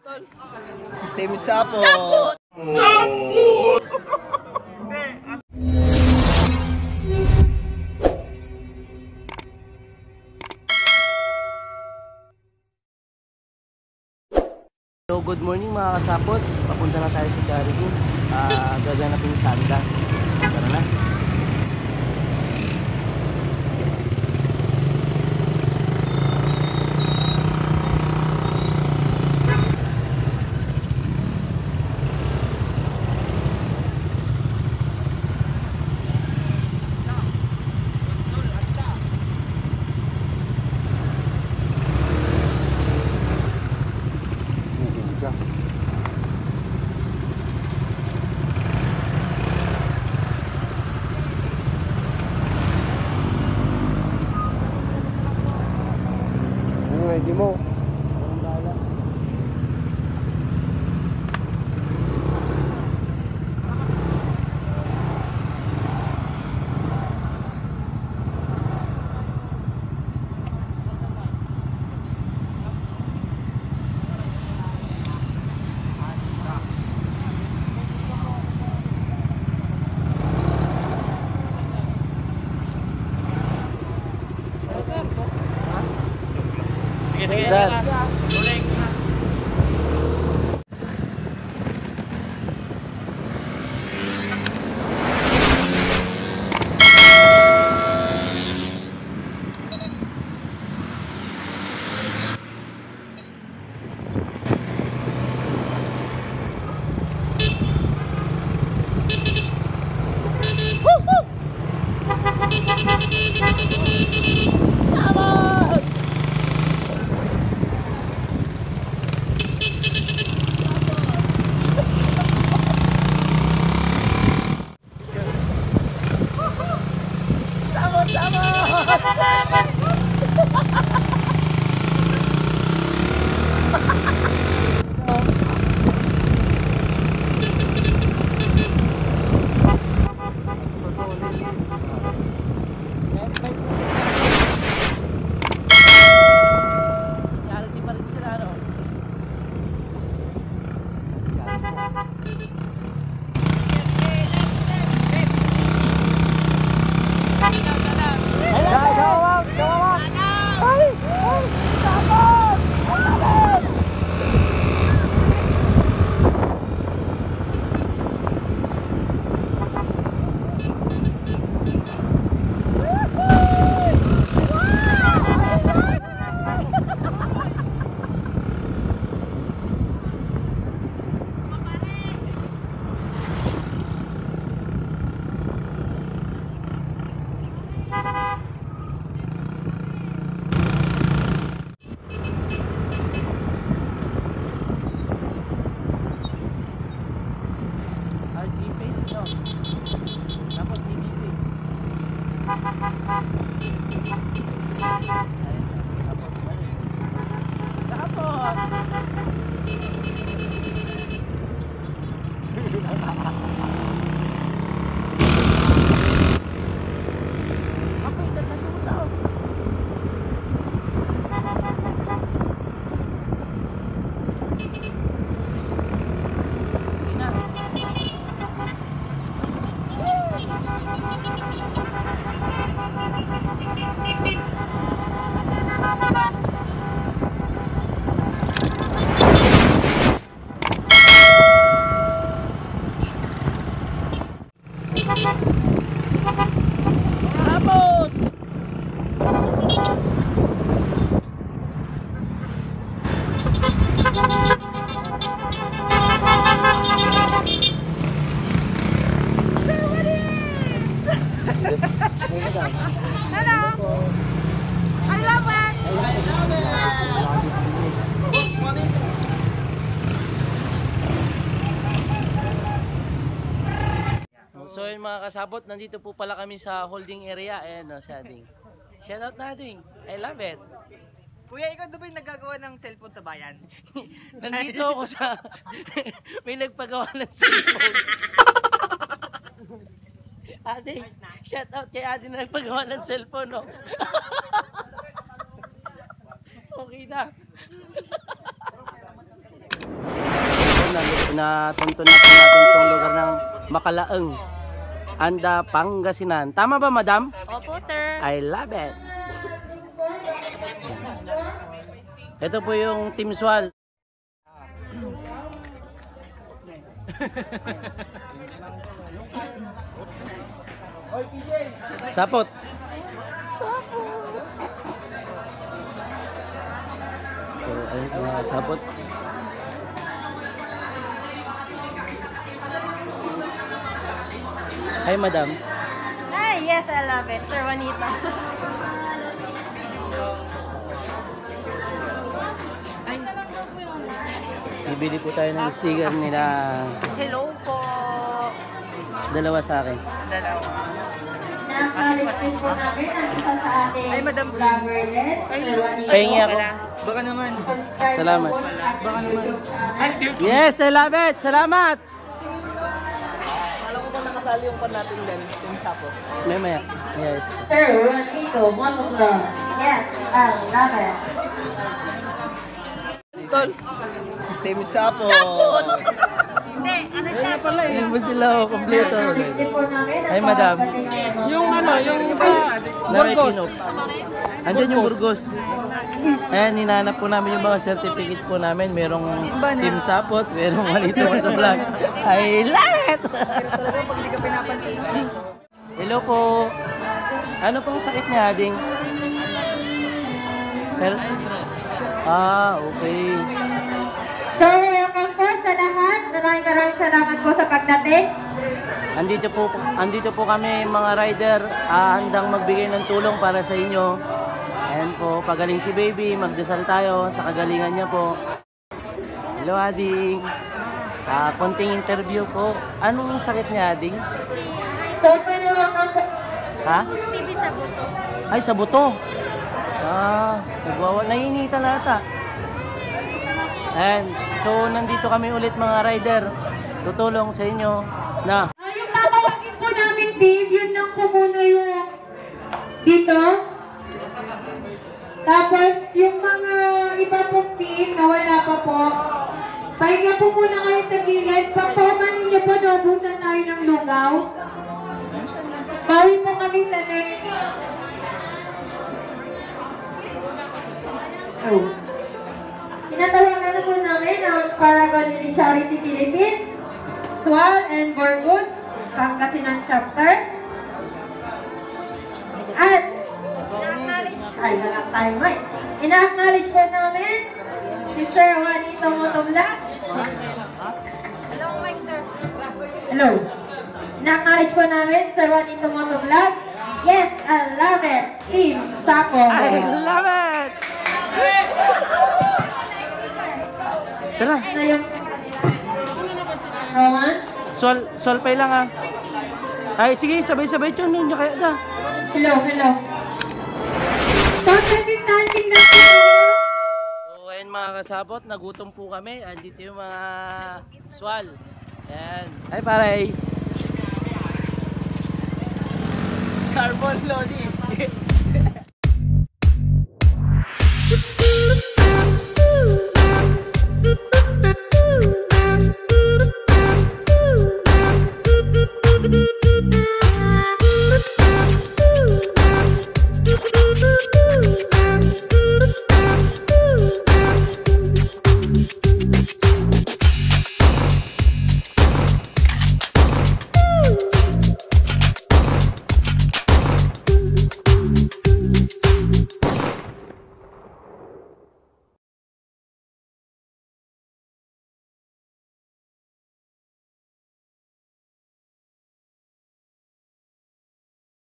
Team Sapo. So good morning mga kasapot. Papunta na tayo sa Jollibee. Gaganapin sa Sanda. Tara na. Hindi mo. Sige. Tapos ABC. So yun mga kasabot, nandito po pala kami sa holding area. Ayan o, si Ading. Shout out na Ading. I love it. Kuya, ikaw doon ba yung naggagawa ng cellphone sa bayan? Nandito ako sa... may nagpagawa ng cellphone. Ading, shout out kay Ading na nagpagawa ng cellphone, no? Okay na. natuntun na po natin itong lugar ng Makalaeng, Anda, Pangasinan. Tama ba, madam? Opo, sir. I love it. Ito po yung Team Swal. Sapot. So, ayun mga sapot. Hi, madam. Ay, yes, I love it. Sir Juanita. Bibili po tayo ng sticker nila. Hello po. Dalawa sa akin. Dalawa. Nakakalit po namin ang isa sa ating Ay, Madam. vloggerlet. Pahingi ako. Baka naman. Salamat. Baka naman. Ay, Yes, I love it. Salamat. alam ko ba nakasali yung pan natin din, yung sapo. Maya. Yes. Sir Juanito Motovlog. Yes, I love it. Tol. Team Sapo. Ayun po sila. Oh, kompleto. Nakakalit po namin ang Ay, madam. Yung ano, yung iba. Burgos. Andyan yung Burgos. Ayan, hinanap po namin yung mga certificate po namin. Merong Team Sapot, merong Juanito Motovlog. I love it! Talaga pag hindi ka pinapansin. Hello po. Ano pong sakit niya, Ading? Okay. So, welcome po sa lahat. Maraming salamat po sa pagdating. Andito po kami mga rider, handang magbigay ng tulong para sa inyo. Ayan po, pagaling si baby, magdasal tayo sa kagalingan niya po. Hello, Ading. Konting interview po. Anong sakit niya, Ading? So, panawakan po. Ha? TV sa buto. Ay, sa buto. Naiinitan na ata. And so, nandito kami ulit mga rider. Tutulong sa inyo na Yung tatawagin po namin, Dave, yun lang po muna yung dito. Tapos, yung mga iba pong team na wala pa po, pahinga po muna kayo sa gilid. Pagpawanin niyo po, naubusan tayo ng lugaw. Bawi po kami sa next. Oh. Tinatawagan na po namin ang Paragon and Charity Philippines, Swal and Burgos, Pangasinan Chapter. At, wala tayo may. Ina-acknowledge po namin si Sir Juanito Motovlog. Hello, Mike, sir. Hello. Ina-acknowledge po namin Sir Juanito Motovlog. Yes, I love it. Team Sapo. I love it! Tara, Ano yung... Rowan? solpay lang ah. Ay, sige, sabay-sabay dyan. Nun, kaya na. Hello. Social distancing na po. So, ayun mga kasabot, nagutom po kami. Andito yung mga swal. Ayan. Ay, paray. Carbon Lodi.